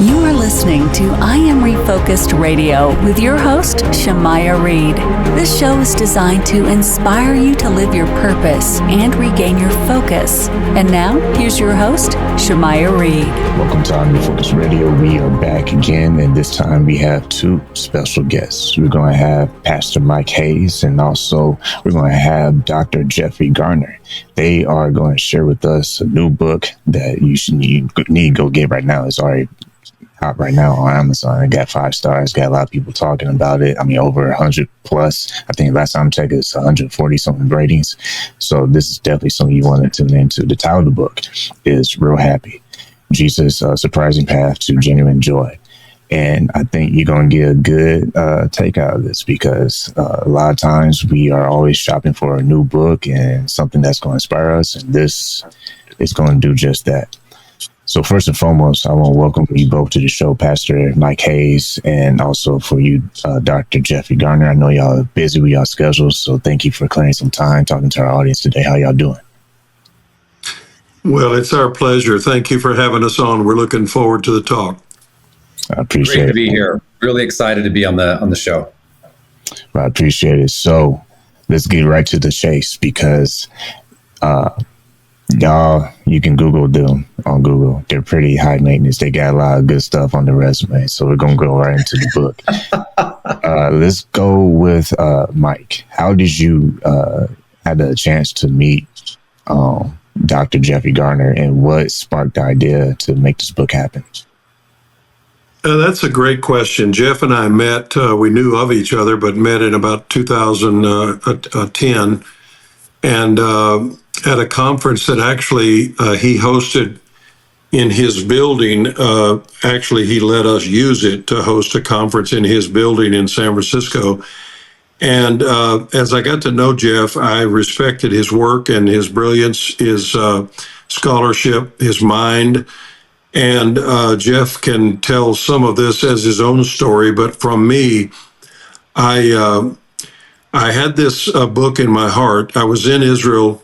You are listening to I Am Refocused Radio with your host, Shamaya Reed. This show is designed to inspire you to live your purpose and regain your focus. And now, here's your host, Shamaya Reed. Welcome to I Am Refocused Radio. We are back again, and this time we have two special guests. We're going to have Pastor Mike Hayes, and also we're going to have Dr. Jeffrey Garner. They are going to share with us a new book that you need to go get right now. It's already out right now on Amazon. It got 5 stars, got a lot of people talking about it. I mean, over 100 plus. I think last time I checked, it's 140 something ratings. So this is definitely something you want to tune into. The title of the book is Real Happy, Jesus' Surprising Path to Genuine Joy. And I think you're going to get a good take out of this, because a lot of times we are always shopping for a new book and something that's going to inspire us. And this is going to do just that. So first and foremost, I want to welcome you both to the show, Pastor Mike Hayes, and also for you, Dr. Jeffrey Garner. I know y'all are busy with y'all schedules, so thank you for clearing some time talking to our audience today. How y'all doing? Well, it's our pleasure. Thank you for having us on. We're looking forward to the talk. I appreciate it. Great to be here. Really excited to be on the show. I appreciate it. So let's get right to the chase, because y'all, you can Google them on Google. They're pretty high maintenance. They got a lot of good stuff on the resume. So we're going to go right into the book. Let's go with Mike. How did you have the chance to meet Dr. Jeffrey Garner, and what sparked the idea to make this book happen? That's a great question. Jeff and I met, we knew of each other, but met in about 2010. And at a conference that actually he hosted in his building. Actually, he let us use it to host a conference in his building in San Francisco. And as I got to know Jeff, I respected his work and his brilliance, his scholarship, his mind. And Jeff can tell some of this as his own story, but from me, I had this book in my heart. I was in Israel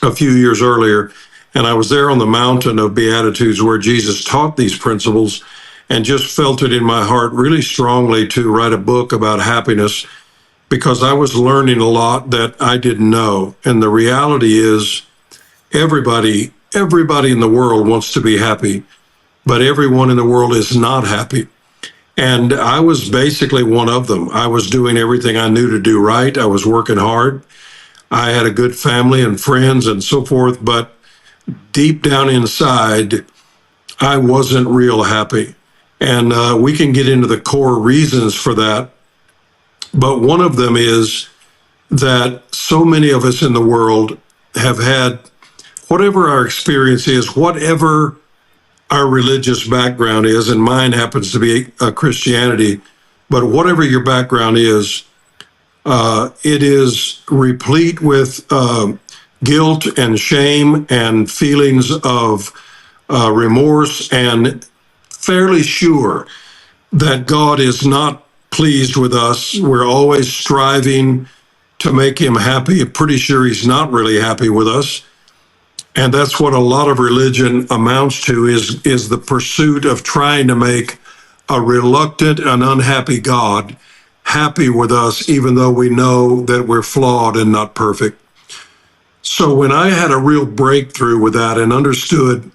a few years earlier, and I was there on the mountain of Beatitudes where Jesus taught these principles, and just felt it in my heart really strongly to write a book about happiness, because I was learning a lot that I didn't know. And the reality is everybody in the world wants to be happy, but everyone in the world is not happy. And I was basically one of them. I was doing everything I knew to do right. I was working hard. I had a good family and friends and so forth, but deep down inside, I wasn't real happy. And we can get into the core reasons for that. But one of them is that so many of us in the world have had, whatever our experience is, whatever our religious background is, and mine happens to be Christianity, but whatever your background is, it is replete with guilt and shame and feelings of remorse, and fairly sure that God is not pleased with us. We're always striving to make him happy. I'm pretty sure he's not really happy with us. And that's what a lot of religion amounts to, is the pursuit of trying to make a reluctant and unhappy God happy with us, even though we know that we're flawed and not perfect. So when I had a real breakthrough with that and understood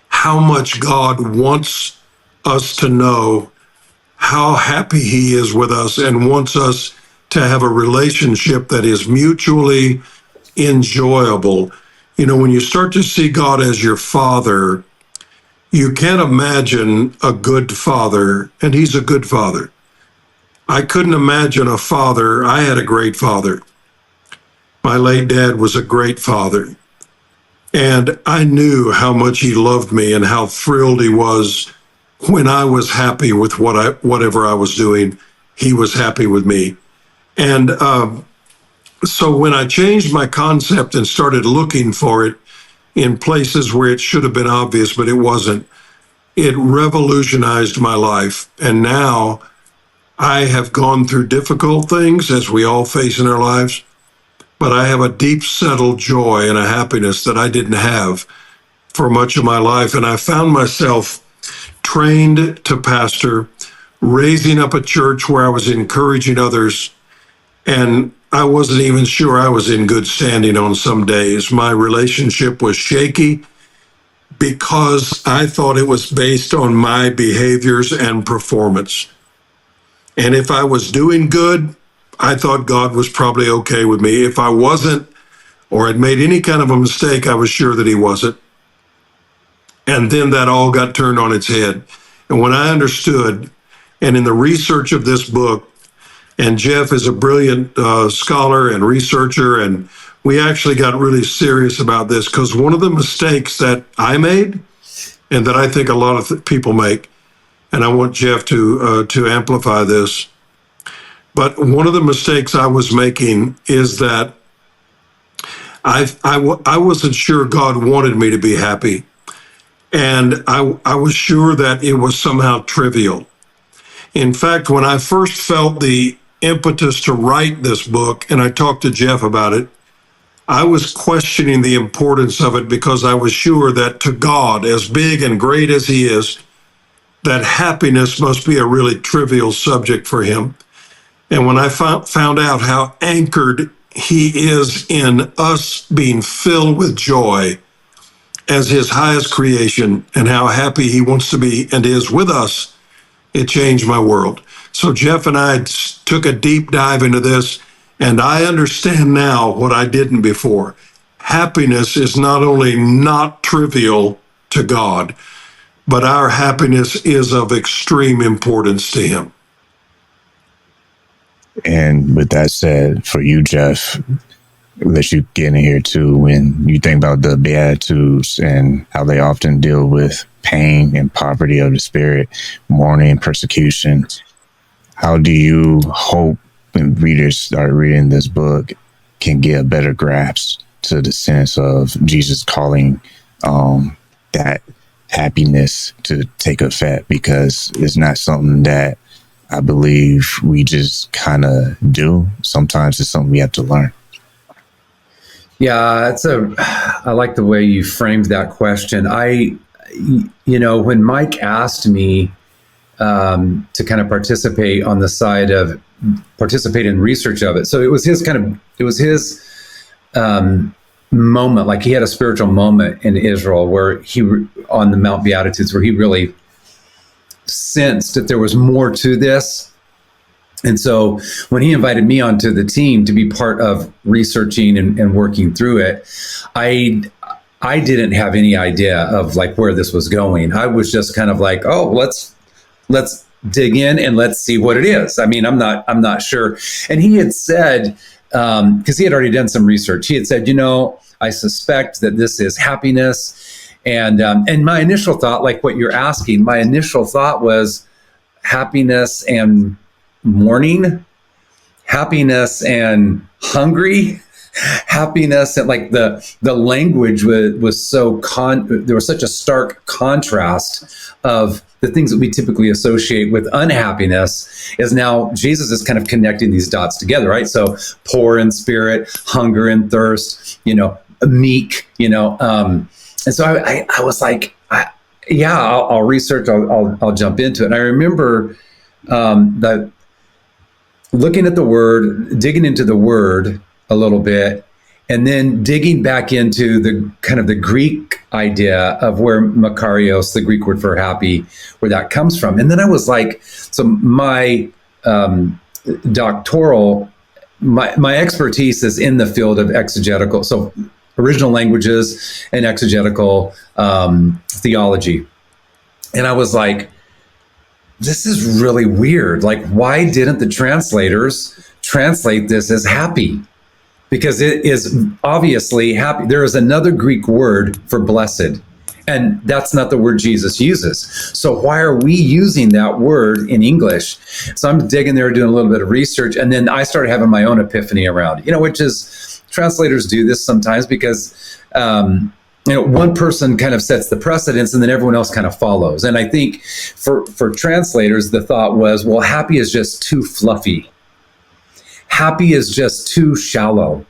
how much God wants us to know how happy he is with us, and wants us to have a relationship that is mutually enjoyable. You know, when you start to see God as your father, you can't imagine a good father, and he's a good father. I couldn't imagine a father. I had a great father. My late dad was a great father. And I knew how much he loved me and how thrilled he was when I was happy with whatever I was doing. He was happy with me. And so when I changed my concept and started looking for it in places where it should have been obvious, but it wasn't, it revolutionized my life. And now I have gone through difficult things, as we all face in our lives, but I have a deep settled joy and a happiness that I didn't have for much of my life. And I found myself trained to pastor, raising up a church where I was encouraging others, and I wasn't even sure I was in good standing on some days. My relationship was shaky because I thought it was based on my behaviors and performance. And if I was doing good, I thought God was probably okay with me. If I wasn't, or had made any kind of a mistake, I was sure that he wasn't. And then that all got turned on its head. And when I understood, and in the research of this book, and Jeff is a brilliant scholar and researcher, and we actually got really serious about this, because one of the mistakes that I made, and that I think a lot of people make, and I want Jeff to amplify this, but one of the mistakes I was making is that I wasn't sure God wanted me to be happy. And I was sure that it was somehow trivial. In fact, when I first felt the impetus to write this book, and I talked to Jeff about it, I was questioning the importance of it, because I was sure that to God, as big and great as he is, that happiness must be a really trivial subject for him. And when I found out how anchored he is in us being filled with joy as his highest creation, and how happy he wants to be and is with us, it changed my world. So Jeff and I took a deep dive into this, and I understand now what I didn't before. Happiness is not only not trivial to God, but our happiness is of extreme importance to him. And with that said, for you, Jeff, let you get in here too. When you think about the Beatitudes and how they often deal with pain and poverty of the spirit, mourning, persecution, how do you hope when readers start reading this book can get a better grasp to the sense of Jesus calling that happiness to take effect? Because it's not something that I believe we just kind of do. Sometimes it's something we have to learn. Yeah, I like the way you framed that question. When Mike asked me to kind of participate in research of it, so it was his moment. Like, he had a spiritual moment in Israel where on the Mount Beatitudes, where he really sensed that there was more to this. And so when he invited me onto the team to be part of researching and working through it, I didn't have any idea of like where this was going. I was just kind of like, oh, let's dig in and let's see what it is. I mean, I'm not sure. And he had said, because he had already done some research, he had said, I suspect that this is happiness. And my initial thought, like what you're asking, my initial thought was happiness and mourning, happiness and hungry, happiness, and like the language was so there was such a stark contrast of the things that we typically associate with unhappiness. Is now Jesus is kind of connecting these dots together, right? So poor in spirit, hunger and thirst, meek, and so I was like, I'll research, I'll jump into it. And I remember that looking at the word, digging into the word a little bit, and then digging back into the kind of the Greek idea of where makarios, the Greek word for happy, where that comes from. And then I was like, so my doctoral, my expertise is in the field of exegetical, so original languages and exegetical theology. And I was like, this is really weird. Like, why didn't the translators translate this as happy? Because it is obviously happy. There is another Greek word for blessed, and that's not the word Jesus uses. So why are we using that word in English? So I'm digging there, doing a little bit of research, and then I started having my own epiphany around, which is, translators do this sometimes because one person kind of sets the precedence and then everyone else kind of follows. And I think for translators, the thought was, well, happy is just too fluffy. Happy is just too shallow.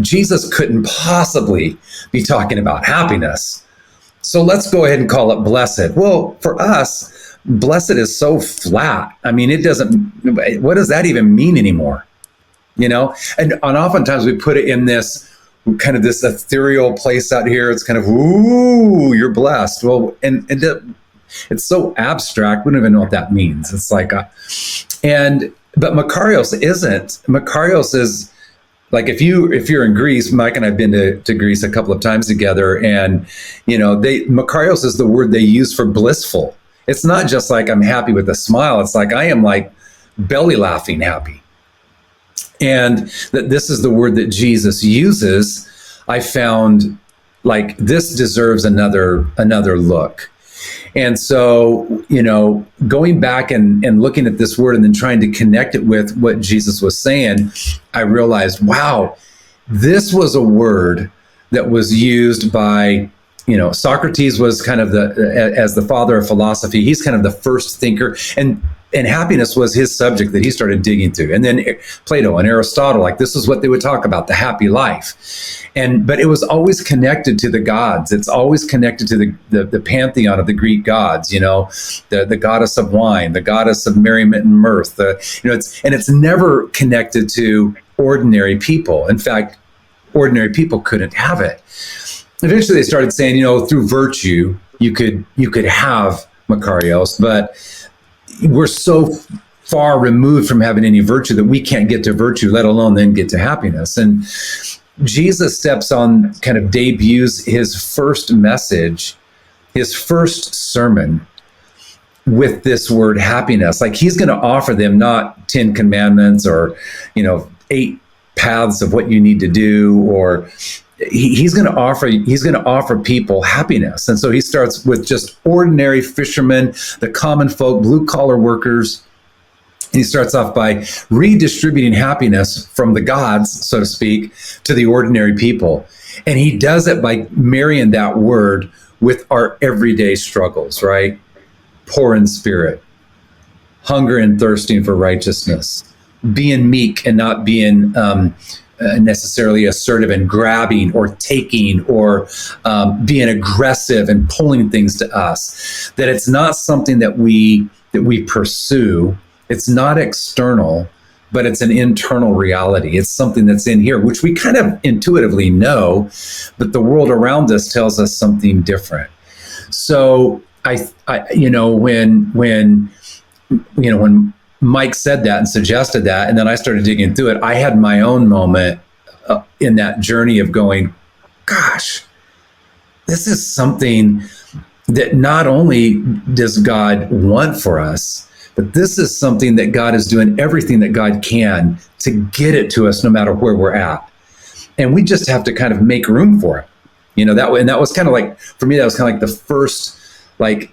Jesus couldn't possibly be talking about happiness. So let's go ahead and call it blessed. Well, for us, blessed is so flat. I mean, what does that even mean anymore? And oftentimes we put it in this kind of this ethereal place out here. It's kind of, ooh, you're blessed. Well, and it's so abstract. We don't even know what that means. It's like, but Makarios isn't. Makarios is like, if you're in Greece, Mike and I've been to Greece a couple of times together, and Makarios is the word they use for blissful. It's not just like I'm happy with a smile. It's like I am like belly laughing happy. And that this is the word that Jesus uses. I found like this deserves another look. And so, going back and looking at this word and then trying to connect it with what Jesus was saying, I realized, wow, this was a word that was used by, Socrates was kind of as the father of philosophy. He's kind of the first thinker, and happiness was his subject that he started digging through. And then Plato and Aristotle, like this is what they would talk about, the happy life. But it was always connected to the gods. It's always connected to the pantheon of the Greek gods, the goddess of wine, the goddess of merriment and mirth. It's never connected to ordinary people. In fact, ordinary people couldn't have it. Eventually they started saying, through virtue, you could have Makarios, but we're so far removed from having any virtue that we can't get to virtue, let alone then get to happiness. And Jesus kind of debuts his first message, his first sermon with this word happiness. Like he's going to offer them not 10 commandments or, 8 paths of what you need to do, or he's going to offer people happiness. And so he starts with just ordinary fishermen, the common folk, blue collar workers. And he starts off by redistributing happiness from the gods, so to speak, to the ordinary people. And he does it by marrying that word with our everyday struggles, right? Poor in spirit, hunger and thirsting for righteousness, being meek and not being necessarily assertive and grabbing or taking or being aggressive and pulling things to us. That it's not something that we pursue. It's not external, but it's an internal reality. It's something that's in here, which we kind of intuitively know, but the world around us tells us something different. So when Mike said that and suggested that, and then I started digging through it, I had my own moment in that journey of going, gosh, this is something that not only does God want for us, but this is something that God is doing everything that God can to get it to us no matter where we're at. And we just have to kind of make room for it. That was kind of like, for me, that was kind of like the first, like,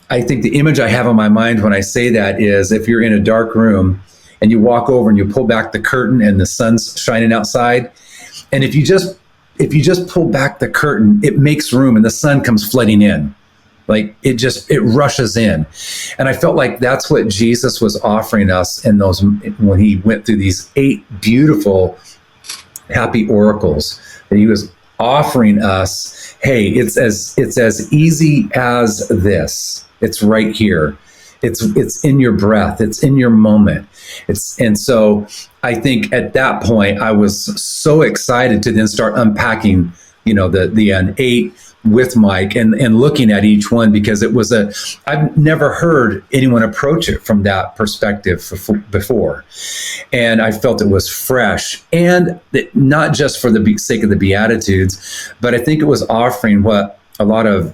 I think the image I have in my mind when I say that is if you're in a dark room and you walk over and you pull back the curtain and the sun's shining outside. And if you just pull back the curtain, it makes room and the sun comes flooding in. Like it rushes in. And I felt like that's what Jesus was offering us in those, when he went through these 8 beautiful happy oracles, that he was offering us, hey, it's as easy as this. It's right here. It's in your breath. It's in your moment. And so I think at that point I was so excited to then start unpacking, the 8 with Mike and looking at each one, because I've never heard anyone approach it from that perspective before. And I felt it was fresh, and not just for the sake of the Beatitudes, but I think it was offering what a lot of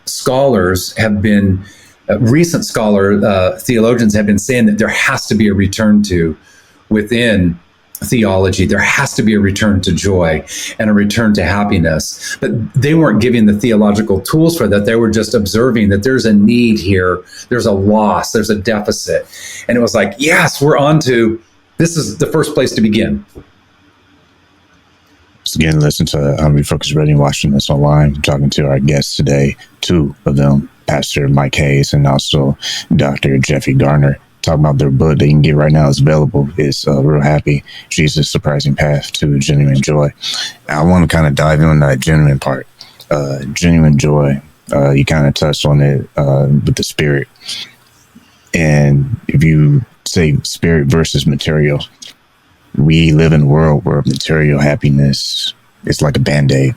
scholars have been, recent theologians have been saying, that there has to be a return to within theology. There has to be a return to joy and a return to happiness. But they weren't giving the theological tools for that. They were just observing that there's a need here. There's a loss. There's a deficit. And it was like, yes, this is the first place to begin. Again, listen to Refocused Radio, watching this online. I'm talking to our guests today, 2 of them, Pastor Mike Hayes and also Dr. Jeffrey Garner. Talking about their book that you can get right now. It's available. It's Real Happy, Jesus' Surprising Path to Genuine Joy. I want to kind of dive in on that genuine part. genuine joy. You kind of touched on it with the spirit. And if you say spirit versus material, we live in a world where material happiness is like a Band-Aid.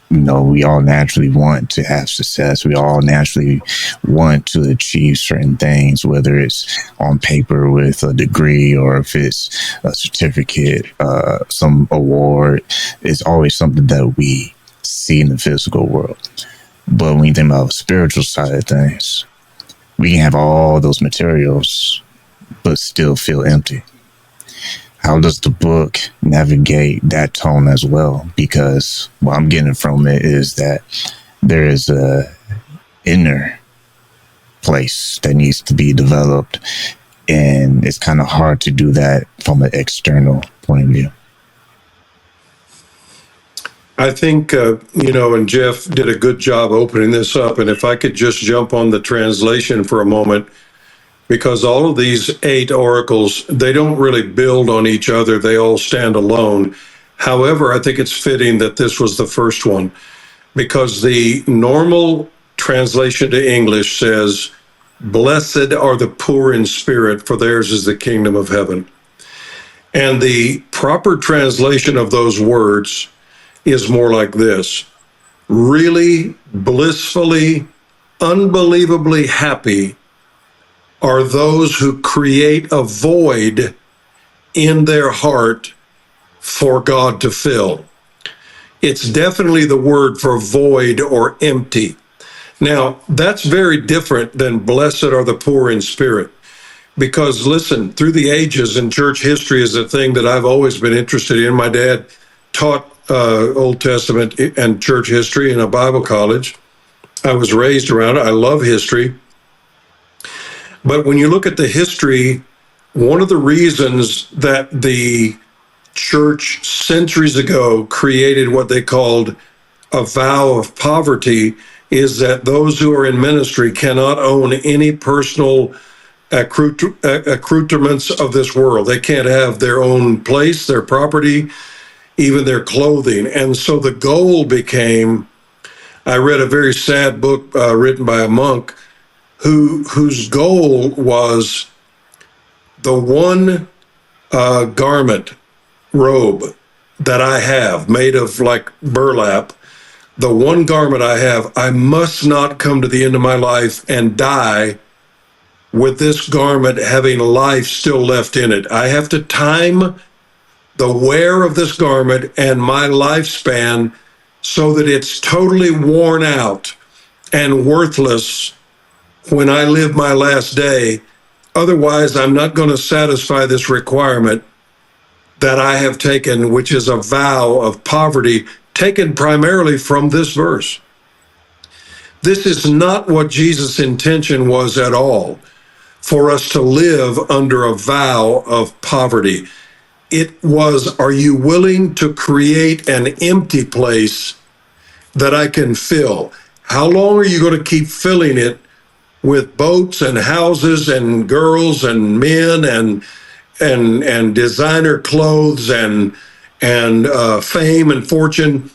You know, we all naturally want to have success. We all naturally want to achieve certain things, whether it's on paper with a degree or if it's a certificate, some award. It's always something that we see in the physical world. But when you think about the spiritual side of things, we can have all those materials, but still feel empty. How does the book navigate that tone as well? Because what I'm getting from it is that there is a inner place that needs to be developed, and it's kind of hard to do that from an external point of view. I think, and Jeff did a good job opening this up. And if I could just jump on the translation for a moment, because all of these 8 oracles, they don't really build on each other. They all stand alone. However, I think it's fitting that this was the first one, because the normal translation to English says, "Blessed are the poor in spirit, for theirs is the kingdom of heaven." And the proper translation of those words is more like this: really blissfully, unbelievably happy are those who create a void in their heart for God to fill. It's definitely the word for void or empty. Now, that's very different than blessed are the poor in spirit. Because listen, through the ages, and church history is a thing that I've always been interested in. My dad taught Old Testament and church history in a Bible college. I was raised around it. I love history. But when you look at the history, one of the reasons that the church centuries ago created what they called a vow of poverty is that those who are in ministry cannot own any personal accoutrements of this world. They can't have their own place, their property, even their clothing. And so the goal became, I read a very sad book written by a monk whose goal was the one garment, robe that I have made of like burlap, the one garment I have, I must not come to the end of my life and die with this garment having life still left in it. I have to time the wear of this garment and my lifespan so that it's totally worn out and worthless when I live my last day. Otherwise, I'm not going to satisfy this requirement that I have taken, which is a vow of poverty, taken primarily from this verse. This is not what Jesus' intention was at all, for us to live under a vow of poverty. It was, are you willing to create an empty place that I can fill? How long are you going to keep filling it with boats and houses and girls and men and designer clothes and fame and fortune?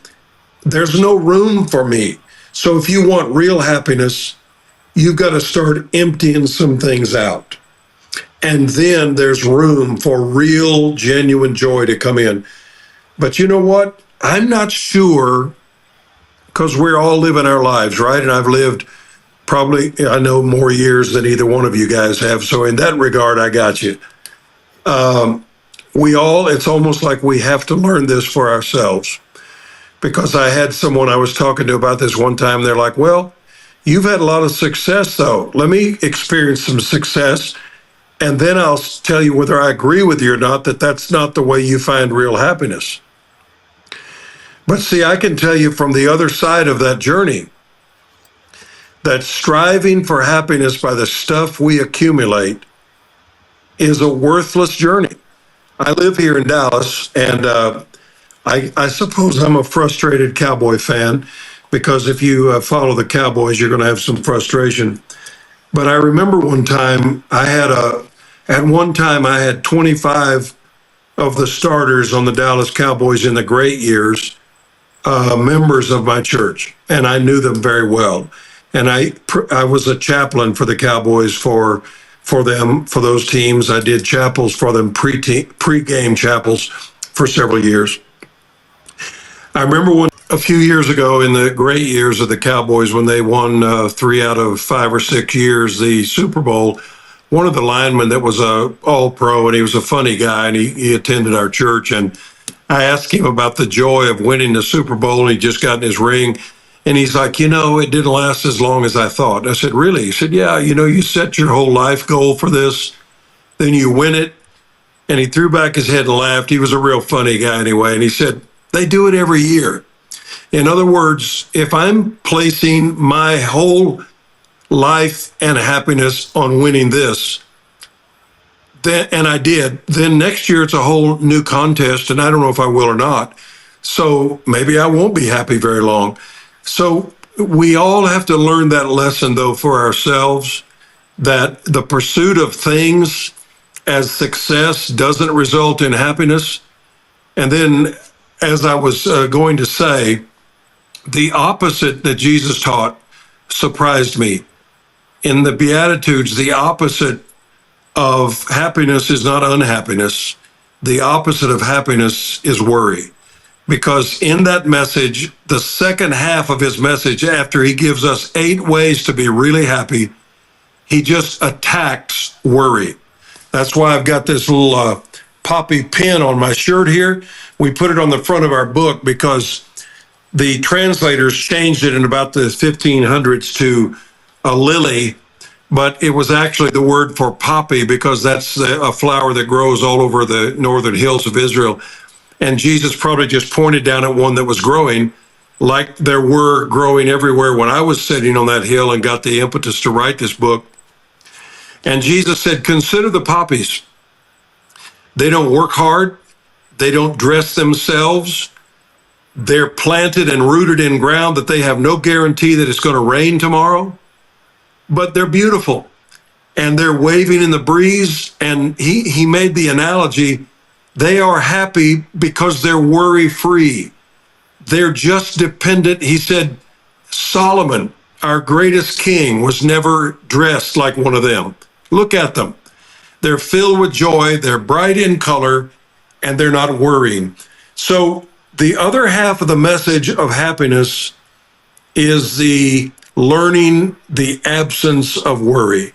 There's no room for me. So if you want real happiness, you've got to start emptying some things out. And then there's room for real, genuine joy to come in. But you know what? I'm not sure, because we're all living our lives, right? And I've lived probably, I know, more years than either one of you guys have. So in that regard, I got you. It's almost like we have to learn this for ourselves. Because I had someone I was talking to about this one time. They're like, well, you've had a lot of success, though. Let me experience some success, and then I'll tell you whether I agree with you or not, that that's not the way you find real happiness. But see, I can tell you from the other side of that journey that striving for happiness by the stuff we accumulate is a worthless journey. I live here in Dallas, and I suppose I'm a frustrated Cowboy fan, because if you follow the Cowboys, you're going to have some frustration. But I remember one time I had 25 of the starters on the Dallas Cowboys in the great years. members of my church, and I knew them very well. And I was a chaplain for the Cowboys for those teams. I did chapels for them, pre-game chapels for several years. I remember a few years ago, in the great years of the Cowboys, when they won 3 out of 5 or 6 years the Super Bowl, one of the linemen that was a All-Pro, and he was a funny guy, and he attended our church, and I asked him about the joy of winning the Super Bowl, and he just got in his ring, and he's like, it didn't last as long as I thought. I said, really? He said, yeah, you set your whole life goal for this, then you win it. And he threw back his head and laughed. He was a real funny guy anyway, and he said, they do it every year. In other words, if I'm placing my whole life and happiness on winning this, and I did, then next year it's a whole new contest, and I don't know if I will or not. So maybe I won't be happy very long. So we all have to learn that lesson, though, for ourselves, that the pursuit of things as success doesn't result in happiness. And then, as I was going to say, the opposite that Jesus taught surprised me. In the Beatitudes, the opposite of happiness is not unhappiness. The opposite of happiness is worry. Because in that message, the second half of his message, after he gives us 8 ways to be really happy, he just attacks worry. That's why I've got this little poppy pin on my shirt here. We put it on the front of our book because the translators changed it in about the 1500s to a lily, but it was actually the word for poppy because that's a flower that grows all over the northern hills of Israel. And Jesus probably just pointed down at one that was growing, like there were growing everywhere when I was sitting on that hill and got the impetus to write this book. And Jesus said, consider the poppies. They don't work hard. They don't dress themselves. They're planted and rooted in ground that they have no guarantee that it's going to rain tomorrow, but they're beautiful and they're waving in the breeze. And he made the analogy, they are happy because they're worry-free. They're just dependent. He said, Solomon, our greatest king, was never dressed like one of them. Look at them. They're filled with joy. They're bright in color, and they're not worrying. So the other half of the message of happiness is the learning the absence of worry.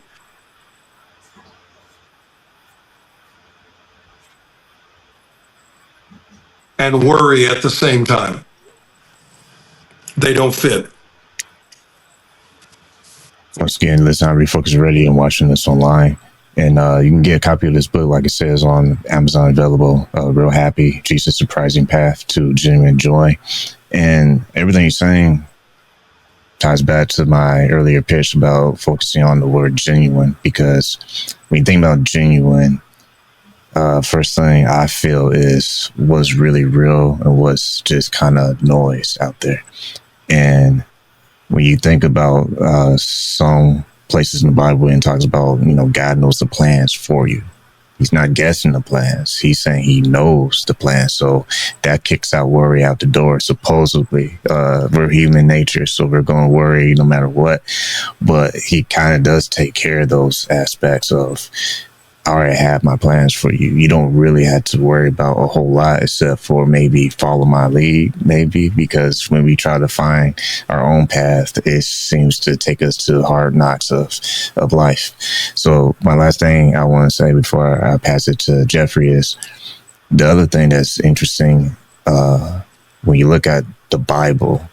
And worry at the same time. They don't fit. Once again, listen on Refocused Radio and watching this online. And you can get a copy of this book, like it says, on Amazon available. Real Happy, Jesus' Surprising Path to Genuine Joy. And everything you're saying ties back to my earlier pitch about focusing on the word genuine, because when you think about genuine, first thing I feel is what's really real and what's just kind of noise out there. And when you think about some places in the Bible and talks about, God knows the plans for you. He's not guessing the plans. He's saying he knows the plans. So that kicks out worry out the door. Supposedly, we're human nature, so we're going to worry no matter what. But he kind of does take care of those aspects of, I already have my plans for you. You don't really have to worry about a whole lot except for maybe follow my lead, maybe, because when we try to find our own path, it seems to take us to hard knocks of life. So my last thing I want to say before I pass it to Jeffrey is the other thing that's interesting when you look at the Bible.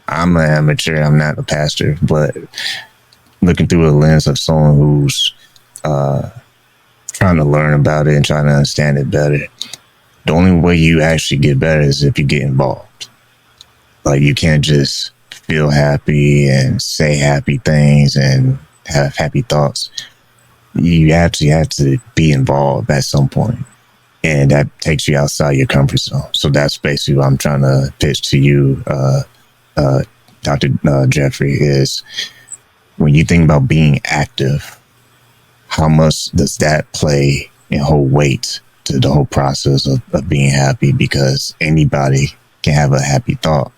I'm an amateur, I'm not a pastor, but looking through a lens of someone who's trying to learn about it and trying to understand it better. The only way you actually get better is if you get involved. Like, you can't just feel happy and say happy things and have happy thoughts. You actually have to be involved at some point. And that takes you outside your comfort zone. So that's basically what I'm trying to pitch to you, Dr. Jeffrey, is when you think about being active, how much does that play and hold weight to the whole process of being happy? Because anybody can have a happy thought,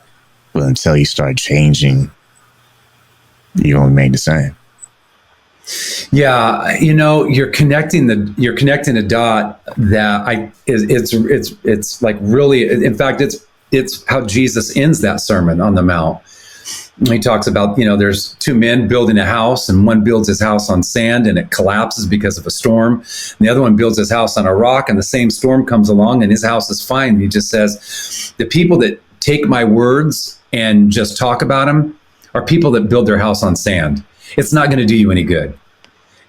but until you start changing, you don't remain the same. Yeah, you're connecting a dot that it's like really, in fact, it's how Jesus ends that Sermon on the Mount. He talks about, there's two men building a house, and one builds his house on sand and it collapses because of a storm. And the other one builds his house on a rock, and the same storm comes along and his house is fine. And he just says, the people that take my words and just talk about them are people that build their house on sand. It's not going to do you any good.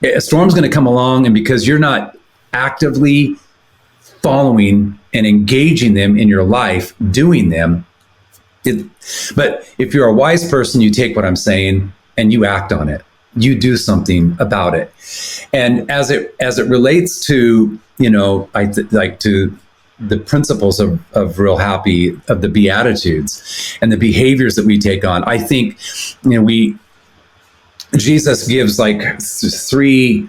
A storm's going to come along, and because you're not actively following and engaging them in your life, doing them, but if you're a wise person, you take what I'm saying and you act on it. You do something about it. And as it relates to, to the principles of real happy, of the Beatitudes and the behaviors that we take on, I think, Jesus gives like 3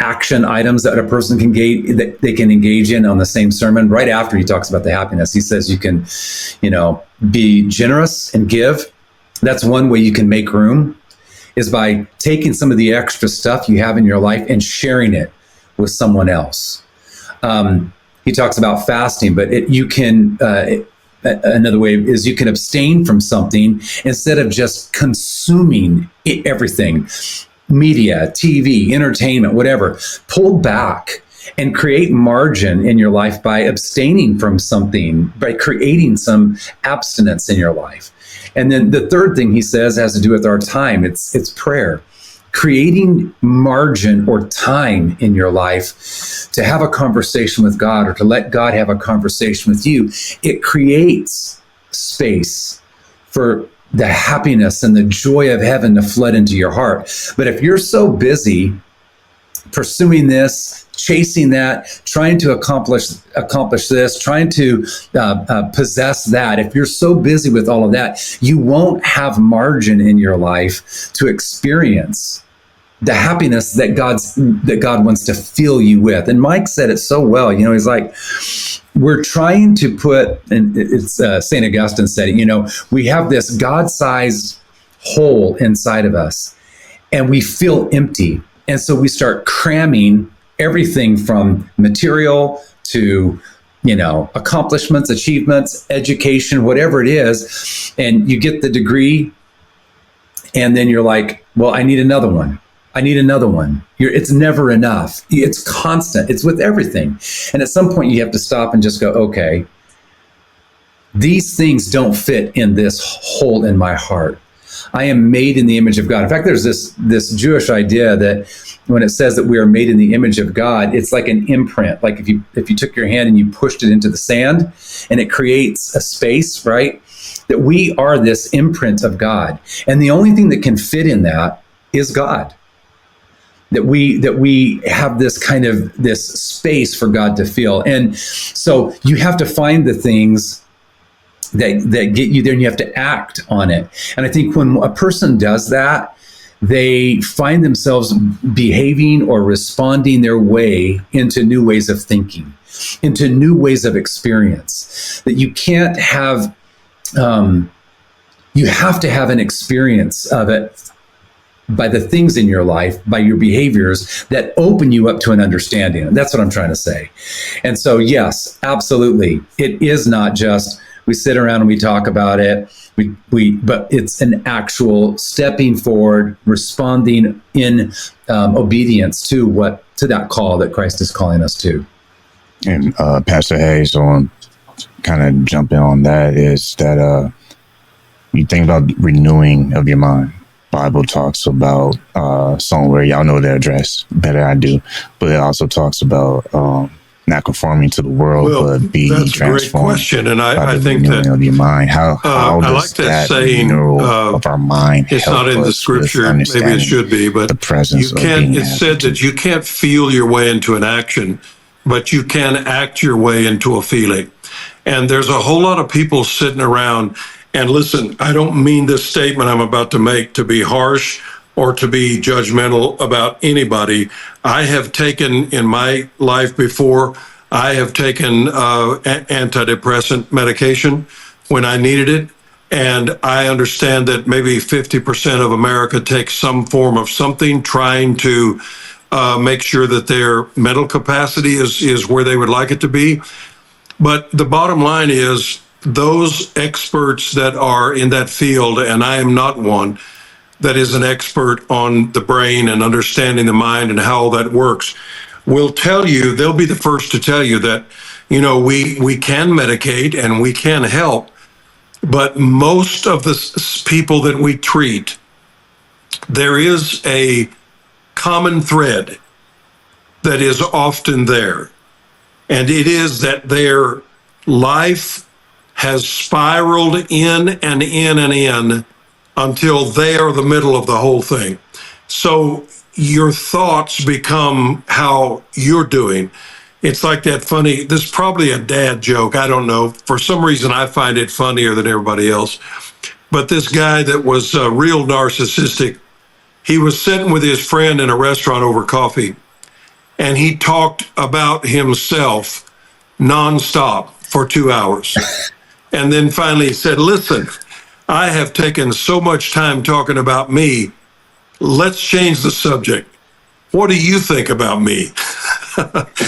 action items that a person can engage in on the same sermon. Right after he talks about the happiness, he says you can, be generous and give. That's one way you can make room, is by taking some of the extra stuff you have in your life and sharing it with someone else. He talks about fasting, but another way is you can abstain from something instead of just consuming everything. Media, TV, entertainment, whatever. Pull back and create margin in your life by abstaining from something, by creating some abstinence in your life. And then the third thing he says has to do with our time. It's prayer. Creating margin or time in your life to have a conversation with God, or to let God have a conversation with you. It creates space for the happiness and the joy of heaven to flood into your heart. But if you're so busy pursuing this, chasing that, trying to accomplish this, trying to possess that, if you're so busy with all of that, you won't have margin in your life to experience the happiness that God wants to fill you with. And Mike said it so well. He's like, we're trying to put, and it's St. Augustine said it, we have this God-sized hole inside of us, and we feel empty. And so we start cramming everything from material to, accomplishments, achievements, education, whatever it is. And you get the degree, and then you're like, well, I need another one. It's never enough. It's constant. It's with everything. And at some point you have to stop and just go, okay, these things don't fit in this hole in my heart. I am made in the image of God. In fact, there's this Jewish idea that when it says that we are made in the image of God, it's like an imprint. Like if you took your hand and you pushed it into the sand, and it creates a space, right? That we are this imprint of God. And the only thing that can fit in that is God. That we have this kind of this space for God to feel. And so you have to find the things that get you there, and you have to act on it. And I think when a person does that, they find themselves behaving or responding their way into new ways of thinking, into new ways of experience. That you can't have, you have to have an experience of it by the things in your life, by your behaviors that open you up to an understanding. And that's what I'm trying to say. And so, yes, absolutely. It is not just we sit around and we talk about it, but it's an actual stepping forward, responding in obedience to that call that Christ is calling us to. And Pastor Hayes, on kind of jumping on that, is that you think about renewing of your mind. Bible talks about somewhere, y'all know the address better than I do, but it also talks about not conforming to the world, but be that's transformed. A great question, and I think that of your mind. How I does like that saying of our mind? It's not in the scripture. Maybe it should be, but the presence you can't. Of being it's said that you can't feel your way into an action, but you can act your way into a feeling. And there's a whole lot of people sitting around. And listen, I don't mean this statement I'm about to make to be harsh or to be judgmental about anybody. I have taken in my life before I have taken antidepressant medication when I needed it. And I understand that maybe 50% of America takes some form of something, trying to make sure that their mental capacity is where they would like it to be. But the bottom line is, those experts that are in that field, and I am not one that is an expert on the brain and understanding the mind and how all that works, will tell you, they'll be the first to tell you that, we can medicate and we can help. But most of the people that we treat, there is a common thread that is often there. And it is that their life has spiraled in and in and in until they are the middle of the whole thing. So your thoughts become how you're doing. It's like that funny, this is probably a dad joke, I don't know. For some reason, I find it funnier than everybody else. But this guy that was real narcissistic, he was sitting with his friend in a restaurant over coffee, and he talked about himself nonstop for 2 hours. And then finally he said, listen, I have taken so much time talking about me. Let's change the subject. What do you think about me?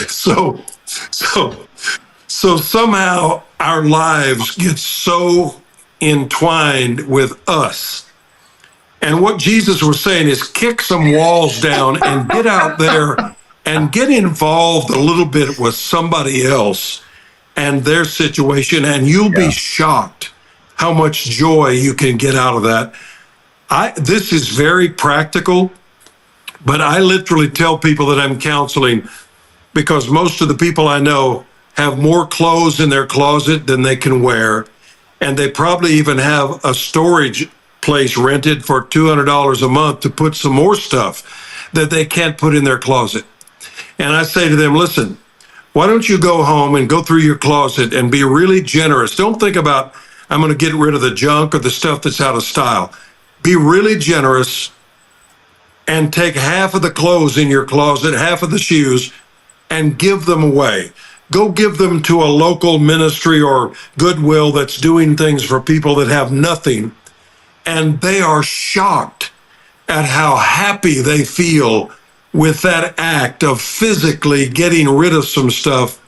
So somehow our lives get so entwined with us. And what Jesus was saying is, kick some walls down and get out there and get involved a little bit with somebody else and their situation, and you'll be shocked how much joy you can get out of that. This is very practical, but I literally tell people that I'm counseling, because most of the people I know have more clothes in their closet than they can wear, and they probably even have a storage place rented for $200 a month to put some more stuff that they can't put in their closet. And I say to them, listen, why don't you go home and go through your closet and be really generous? Don't think about, I'm going to get rid of the junk or the stuff that's out of style. Be really generous and take half of the clothes in your closet, half of the shoes, and give them away. Go give them to a local ministry or Goodwill that's doing things for people that have nothing. And they are shocked at how happy they feel with that act of physically getting rid of some stuff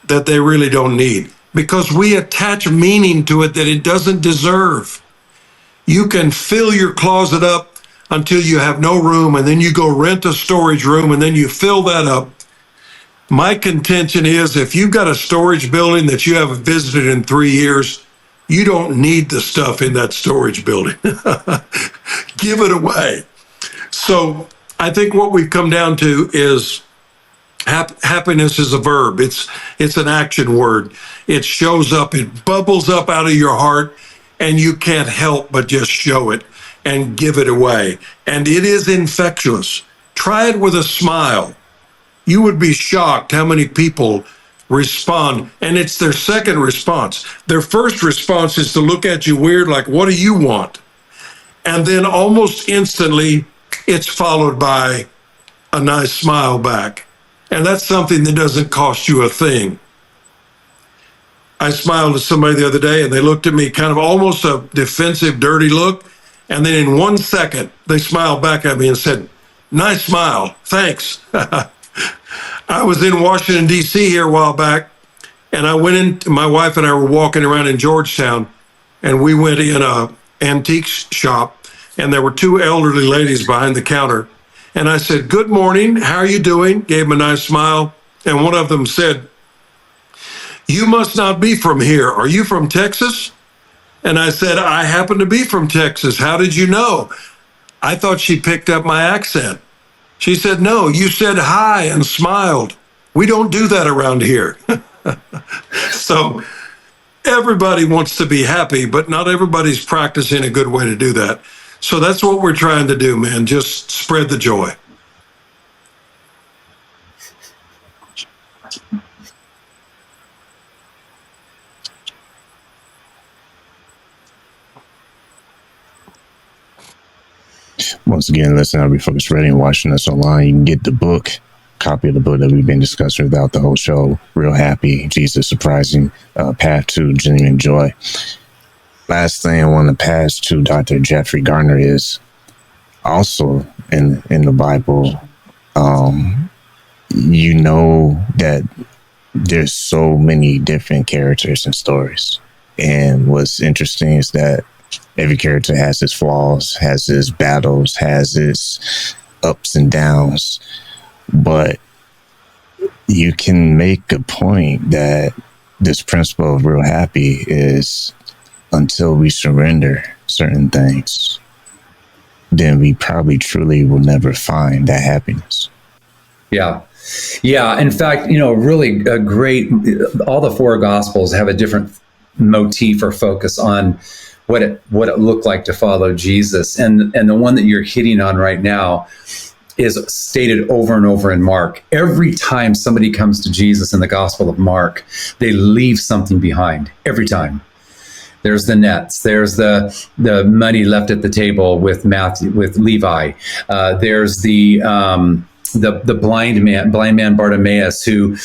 that they really don't need, because we attach meaning to it that it doesn't deserve. You can fill your closet up until you have no room, and then you go rent a storage room, and then you fill that up. My contention is, if you've got a storage building that you haven't visited in 3 years, you don't need the stuff in that storage building. Give it away. So I think what we've come down to is happiness is a verb. It's an action word. It shows up, it bubbles up out of your heart, and you can't help but just show it and give it away. And it is infectious. Try it with a smile. You would be shocked how many people respond, and it's their second response. Their first response is to look at you weird, like, what do you want? And then almost instantly, it's followed by a nice smile back. And that's something that doesn't cost you a thing. I smiled at somebody the other day, and they looked at me kind of almost a defensive, dirty look. And then in 1 second, they smiled back at me and said, nice smile, thanks. I was in Washington, D.C. here a while back, and I went in, my wife and I were walking around in Georgetown, and we went in a antique shop, and there were two elderly ladies behind the counter. And I said, good morning, how are you doing? Gave them a nice smile. And one of them said, you must not be from here. Are you from Texas? And I said, I happen to be from Texas. How did you know? I thought she picked up my accent. She said, no, you said hi and smiled. We don't do that around here. So everybody wants to be happy, but not everybody's practicing a good way to do that. So that's what we're trying to do, man. Just spread the joy. Once again, listen, I'll Refocused Radio and watching us online. You can get the book copy of the book that we've been discussing throughout the whole show, Real Happy, Jesus Surprising Path to Genuine Joy. Last thing I want to pass to Dr. Jeffrey Garner is also in the Bible. You know that there's so many different characters and stories. And what's interesting is that every character has its flaws, has its battles, has its ups and downs. But you can make a point that this principle of real happy is until we surrender certain things, then we probably truly will never find that happiness. Yeah. Yeah. In fact, really a great, all the four Gospels have a different motif or focus on what it looked like to follow Jesus. And the one that you're hitting on right now is stated over and over in Mark. Every time somebody comes to Jesus in the Gospel of Mark, they leave something behind every time. There's the nets. There's the money left at the table with Levi. There's the blind man Bartimaeus, who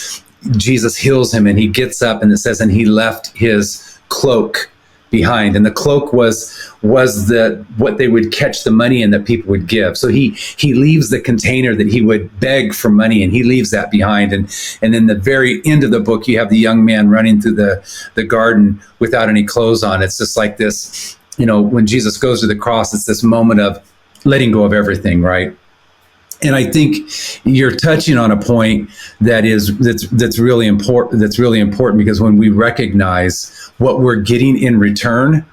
Jesus heals him, and he gets up, and it says, and he left his cloak behind, and the cloak was what they would catch the money in that people would give. So he leaves the container that he would beg for money, and he leaves that behind. And in the very end of the book, you have the young man running through the garden without any clothes on. It's just like this, when Jesus goes to the cross, it's this moment of letting go of everything, right? And I think you're touching on a point that's really important. That's really important, because when we recognize what we're getting in return,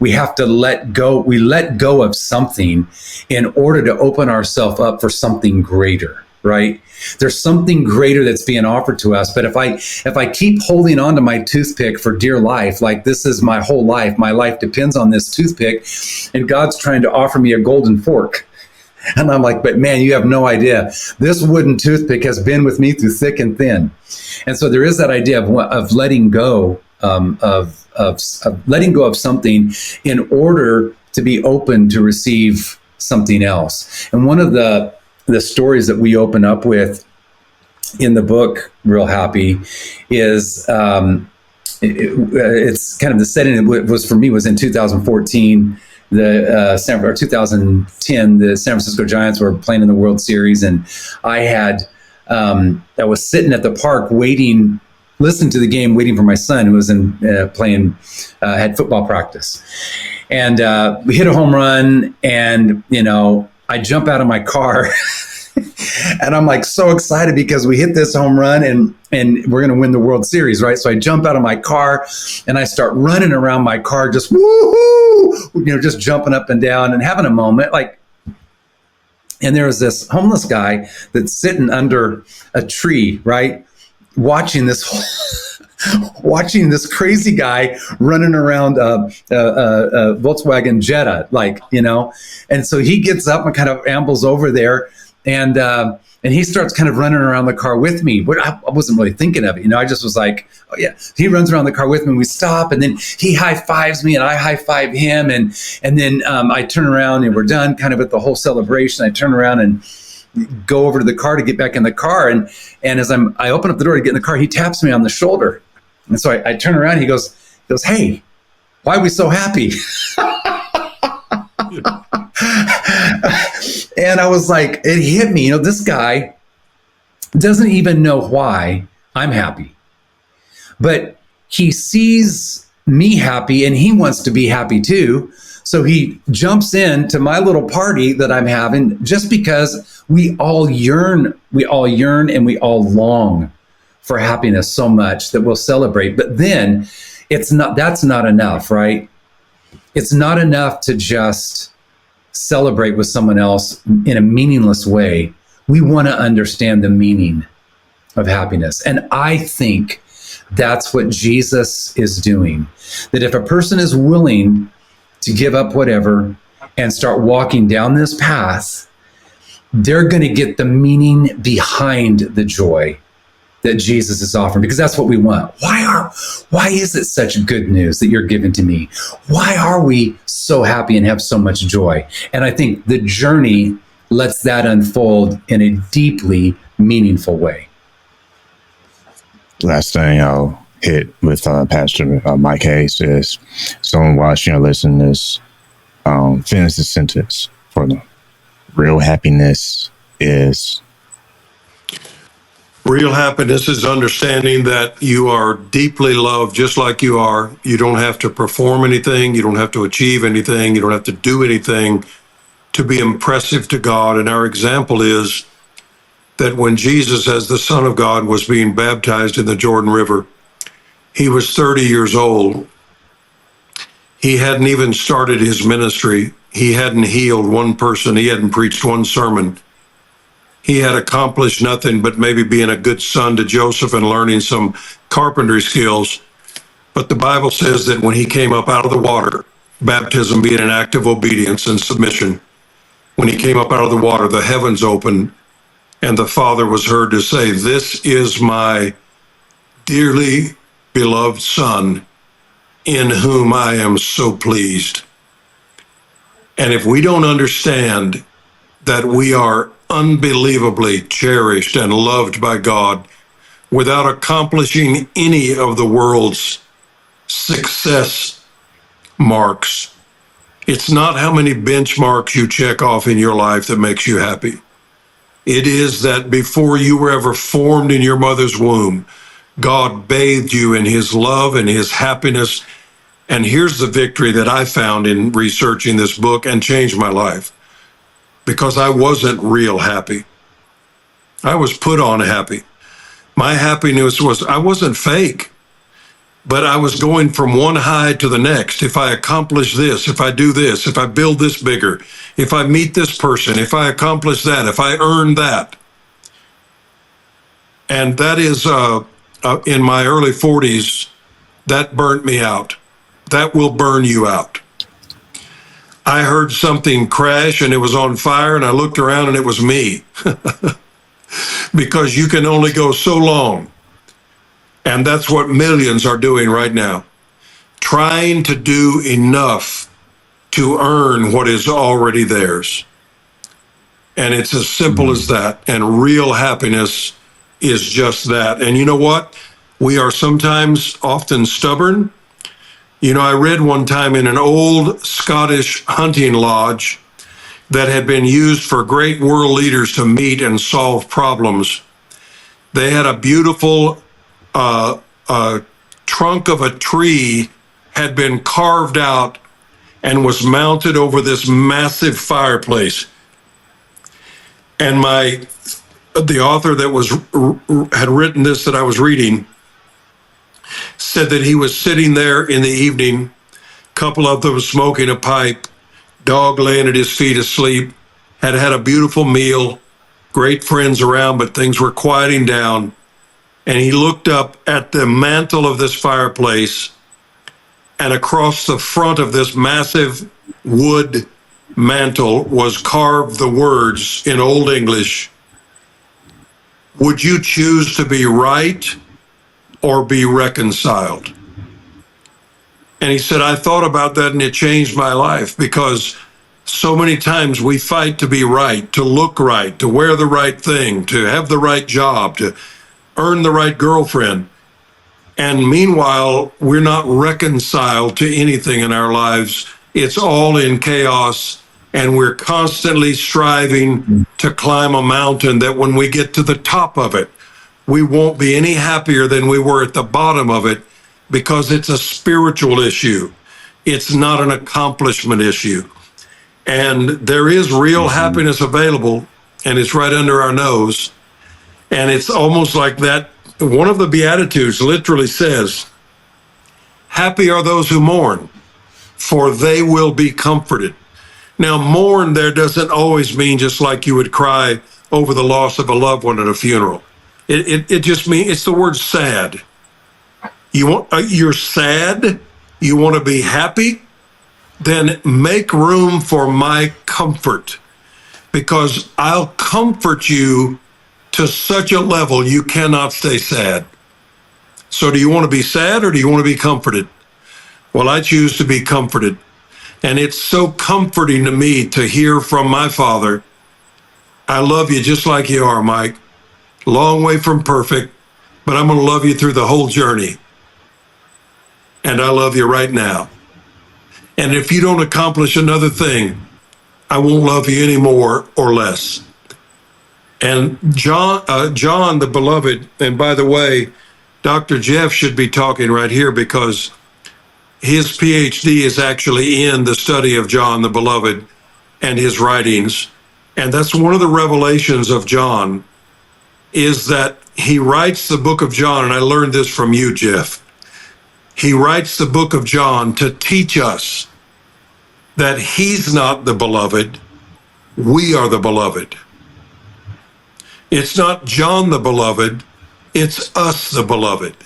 we have to let go. We let go of something in order to open ourselves up for something greater, right? There's something greater that's being offered to us. But if I keep holding on to my toothpick for dear life, like this is my whole life, my life depends on this toothpick, and God's trying to offer me a golden fork. And I'm like, but man, you have no idea. This wooden toothpick has been with me through thick and thin. And so there is that idea of letting go of letting go of something in order to be open to receive something else. And one of the stories that we open up with in the book, Real Happy, is it's kind of the setting. It was for me was in 2014. 2010, the San Francisco Giants were playing in the World Series, and I was sitting at the park listening to the game, waiting for my son, who was had football practice. And we hit a home run, and I jump out of my car and I'm like so excited because we hit this home run and we're going to win the World Series, right? So I jump out of my car and I start running around my car, just woohoo, just jumping up and down and having a moment. And there was this homeless guy that's sitting under a tree, right? Watching this crazy guy running around a Volkswagen Jetta, and so he gets up and kind of ambles over there, and he starts kind of running around the car with me. But I wasn't really thinking of it, I just was like, oh yeah. He runs around the car with me, and we stop, and then he high fives me, and I high five him, and then I turn around, and we're done kind of at the whole celebration. I turn around and go over to the car to get back in the car, and as I open up the door to get in the car, he taps me on the shoulder, and so I turn around. He goes, "Hey, why are we so happy?" And I was like, it hit me. This guy doesn't even know why I'm happy, but he sees me happy and he wants to be happy too. So he jumps into my little party that I'm having just because we all yearn and we all long for happiness so much that we'll celebrate. But then that's not enough, right? It's not enough to just celebrate with someone else in a meaningless way. We want to understand the meaning of happiness. And I think that's what Jesus is doing. That if a person is willing to give up whatever and start walking down this path, they're going to get the meaning behind the joy that Jesus is offering, because that's what we want. Why is it such good news that you're giving to me? Why are we so happy and have so much joy? And I think the journey lets that unfold in a deeply meaningful way. Last thing I'll hit with Pastor Mike Hayes is someone watching or listening to this, finish the sentence for them. Real happiness is... Real happiness is understanding that you are deeply loved just like you are. You don't have to perform anything. You don't have to achieve anything. You don't have to do anything to be impressive to God. And our example is that when Jesus, as the Son of God, was being baptized in the Jordan River, he was 30 years old. He hadn't even started his ministry. He hadn't healed one person. He hadn't preached one sermon. He had accomplished nothing but maybe being a good son to Joseph and learning some carpentry skills. But the Bible says that when he came up out of the water, baptism being an act of obedience and submission, when he came up out of the water, the heavens opened, and the Father was heard to say, "This is my dearly beloved Son, in whom I am so pleased." And if we don't understand that we are unbelievably cherished and loved by God without accomplishing any of the world's success marks, it's not how many benchmarks you check off in your life that makes you happy. It is that before you were ever formed in your mother's womb, God bathed you in his love and his happiness. And here's the victory that I found in researching this book and changed my life. Because I wasn't real happy. I was put on happy. My happiness was, I wasn't fake, but I was going from one high to the next. If I accomplish this, if I do this, if I build this bigger, if I meet this person, if I accomplish that, if I earn that. And that is, in my early 40s, that burnt me out. That will burn you out. I heard something crash and it was on fire, and I looked around and it was me. Because you can only go so long. And that's what millions are doing right now. Trying to do enough to earn what is already theirs. And it's as simple as that. And real happiness is just that. And you know what? We are sometimes often stubborn. You know, I read one time in an old Scottish hunting lodge that had been used for great world leaders to meet and solve problems. They had a beautiful trunk of a tree had been carved out and was mounted over this massive fireplace. And the author that had written this that I was reading said that he was sitting there in the evening, couple of them smoking a pipe, dog laying at his feet asleep, had had a beautiful meal, great friends around, but things were quieting down. And he looked up at the mantle of this fireplace, and across the front of this massive wood mantle was carved the words in Old English, "Would you choose to be right or be reconciled?" And he said, I thought about that and it changed my life, because so many times we fight to be right, to look right, to wear the right thing, to have the right job, to earn the right girlfriend. And meanwhile, we're not reconciled to anything in our lives. It's all in chaos. And we're constantly striving to climb a mountain that when we get to the top of it, we won't be any happier than we were at the bottom of it, because it's a spiritual issue. It's not an accomplishment issue. And there is real happiness available, and it's right under our nose. And it's almost like that. One of the Beatitudes literally says, "Happy are those who mourn, for they will be comforted." Now, mourn there doesn't always mean just like you would cry over the loss of a loved one at a funeral. It just means, it's the word sad. You're sad, you want to be happy, then make room for my comfort, because I'll comfort you to such a level you cannot stay sad. So do you want to be sad or do you want to be comforted? Well, I choose to be comforted. And it's so comforting to me to hear from my Father I love you just like you are, Mike. Long way from perfect, but I'm going to love you through the whole journey. And I love you right now. And if you don't accomplish another thing, I won't love you any more or less. And John, the beloved, and by the way, Dr. Jeff should be talking right here because his PhD is actually in the study of John the beloved and his writings. And that's one of the revelations of John, is that he writes the book of John, and I learned this from you, Jeff. He writes the book of John to teach us that he's not the beloved, we are the beloved. It's not John the beloved, it's us the beloved,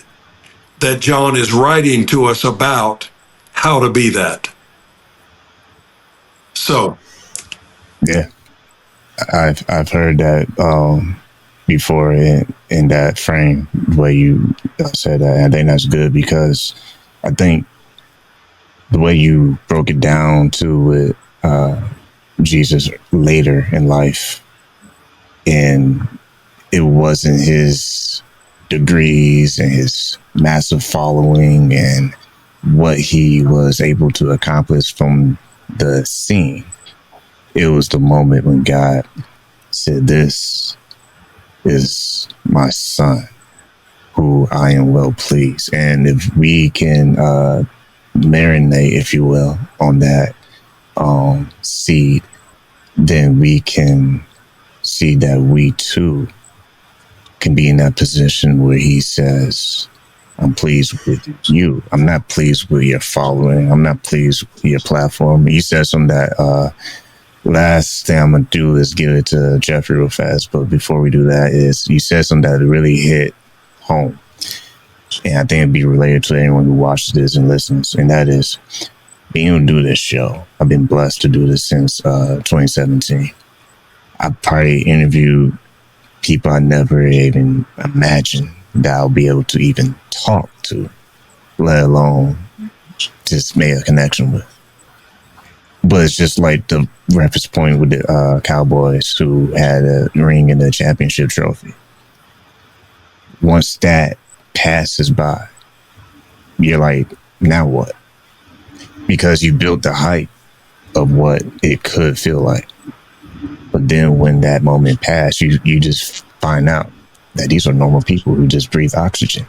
that John is writing to us about how to be that. So. Yeah, I've heard that before in that frame where you said that. I think that's good because I think the way you broke it down to with Jesus later in life, and it wasn't his degrees and his massive following and what he was able to accomplish from the scene. It was the moment when God said, "This is my son who I am well pleased." And if we can marinate, if you will, on that seed, then we can see that we too can be in that position where he says, "I'm pleased with you. I'm not pleased with your following. I'm not pleased with your platform." You said something that last thing I'm going to do is give it to Jeffrey real fast. But before we do that, is you said something that really hit home. And I think it'd be related to anyone who watches this and listens. And that is being able to do this show. I've been blessed to do this since 2017. I've probably interviewed people I never even imagined that I'll be able to even talk to, let alone just make a connection with. But it's just like the reference point with the Cowboys who had a ring in the championship trophy. Once that passes by, you're like, now what? Because you built the hype of what it could feel like. But then when that moment passed, you just find out that these are normal people who just breathe oxygen.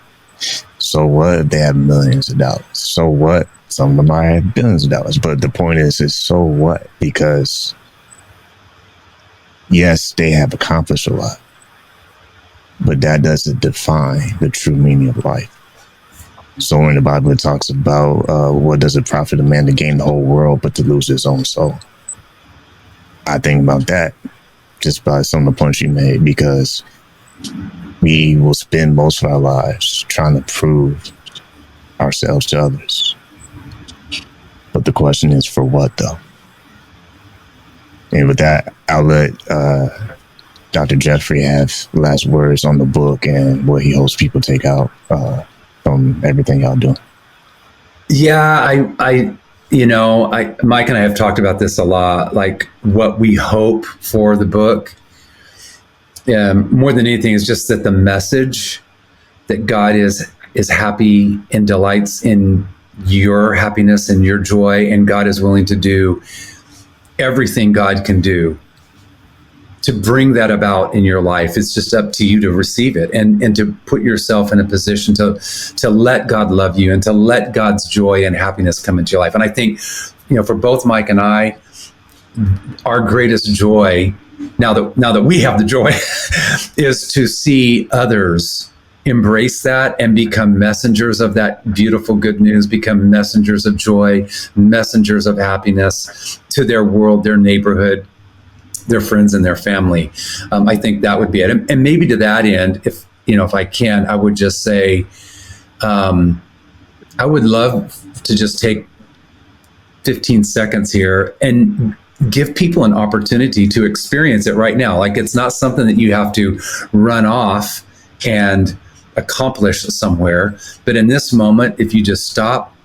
So what? They have millions of dollars. So what? Some of them might have billions of dollars. But the point is so what? Because yes, they have accomplished a lot, but that doesn't define the true meaning of life. So in the Bible, it talks about what does it profit a man to gain the whole world but to lose his own soul? I think about that just by some of the points you made, because we will spend most of our lives trying to prove ourselves to others. But the question is, for what, though? And with that, I'll let Dr. Jeffrey have last words on the book and what he hopes people take out from everything y'all do. Yeah, Mike and I have talked about this a lot, like what we hope for the book. More than anything is just that the message that God is happy and delights in your happiness and your joy, and God is willing to do everything God can do to bring that about in your life. It's just up to you to receive it and to put yourself in a position to let God love you and to let God's joy and happiness come into your life. And I think, for both Mike and I, our greatest joy, now that we have the joy, is to see others embrace that and become messengers of that beautiful good news, become messengers of joy, messengers of happiness to their world, their neighborhood, their friends and their family. I think that would be it. And maybe to that end, if I can, I would just say, I would love to just take 15 seconds here and give people an opportunity to experience it right now. Like, it's not something that you have to run off and accomplish somewhere. But in this moment, if you just stop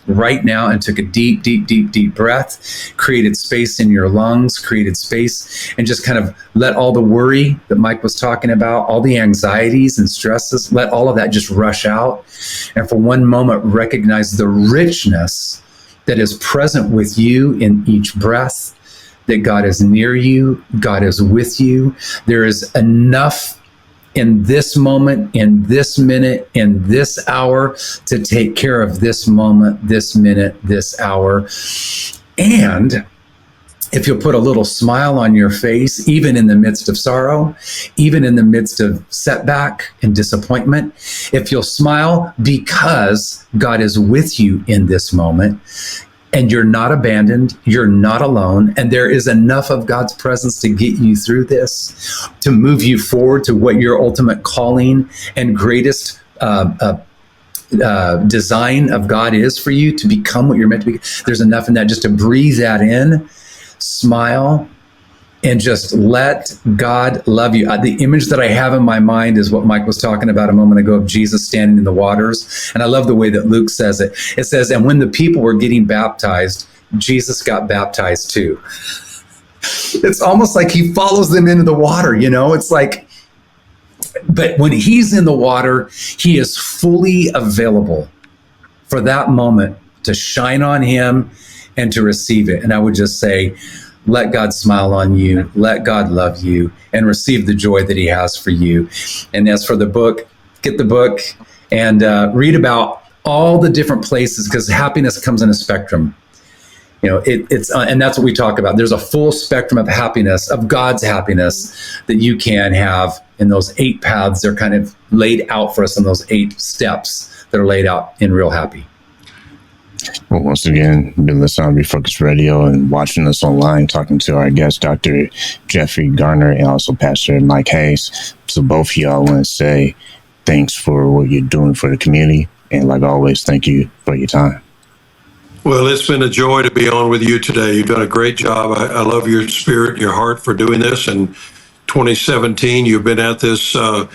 right now and took a deep, deep, deep, deep breath, created space in your lungs, created space, and just kind of let all the worry that Mike was talking about, all the anxieties and stresses, let all of that just rush out. And for one moment, recognize the richness that is present with you in each breath, that God is near you, God is with you. There is enough in this moment, in this minute, in this hour to take care of this moment, this minute, this hour. And if you'll put a little smile on your face, even in the midst of sorrow, even in the midst of setback and disappointment, if you'll smile because God is with you in this moment, and you're not abandoned, you're not alone, and there is enough of God's presence to get you through this, to move you forward to what your ultimate calling and greatest design of God is for you, to become what you're meant to be. There's enough in that just to breathe that in, smile, and just let God love you. The image that I have in my mind is what Mike was talking about a moment ago of Jesus standing in the waters. And I love the way that Luke says it. It says, and when the people were getting baptized, Jesus got baptized too. It's almost like he follows them into the water, you know? It's like, but when he's in the water, he is fully available for that moment to shine on him and to receive it. And I would just say, let God smile on you, let God love you, and receive the joy that he has for you. And as for the book, get the book and read about all the different places, because happiness comes in a spectrum. You know, it's and that's what we talk about. There's a full spectrum of happiness, of God's happiness, that you can have in those 8 paths. They're kind of laid out for us in those 8 steps that are laid out in Real Happy. Well, once again, you've been listening on Refocused Radio and watching us online, talking to our guest, Dr. Jeffrey Garner, and also Pastor Mike Hayes. So both of y'all want to say thanks for what you're doing for the community. And like always, thank you for your time. Well, it's been a joy to be on with you today. You've done a great job. I love your spirit, your heart for doing this. And 2017, you've been at this a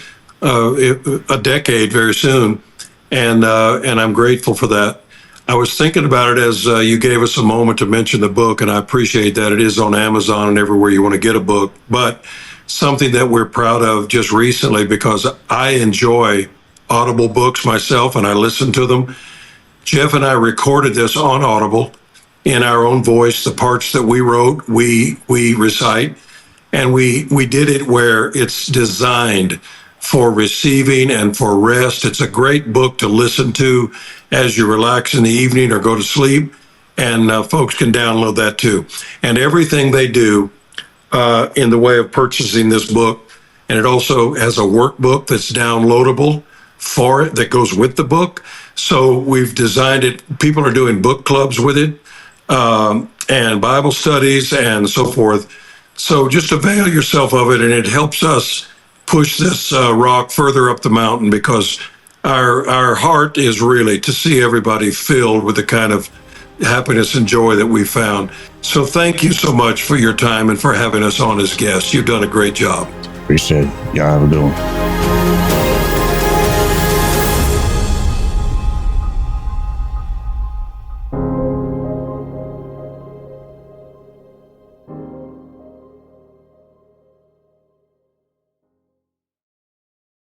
decade very soon. And I'm grateful for that. I was thinking about it as you gave us a moment to mention the book, and I appreciate that. It is on Amazon and everywhere you want to get a book, but something that we're proud of just recently, because I enjoy Audible books myself and I listen to them. Jeff and I recorded this on Audible in our own voice. The parts that we wrote, we recite, and we did it where it's designed for receiving and for rest. It's a great book to listen to as you relax in the evening or go to sleep, and folks can download that too. And everything they do in the way of purchasing this book, and it also has a workbook that's downloadable for it that goes with the book. So we've designed it. People are doing book clubs with it, and Bible studies and so forth. So just avail yourself of it, and it helps us push this rock further up the mountain, because our heart is really to see everybody filled with the kind of happiness and joy that we found. So thank you so much for your time and for having us on as guests. You've done a great job. Appreciate it. Y'all have a good one.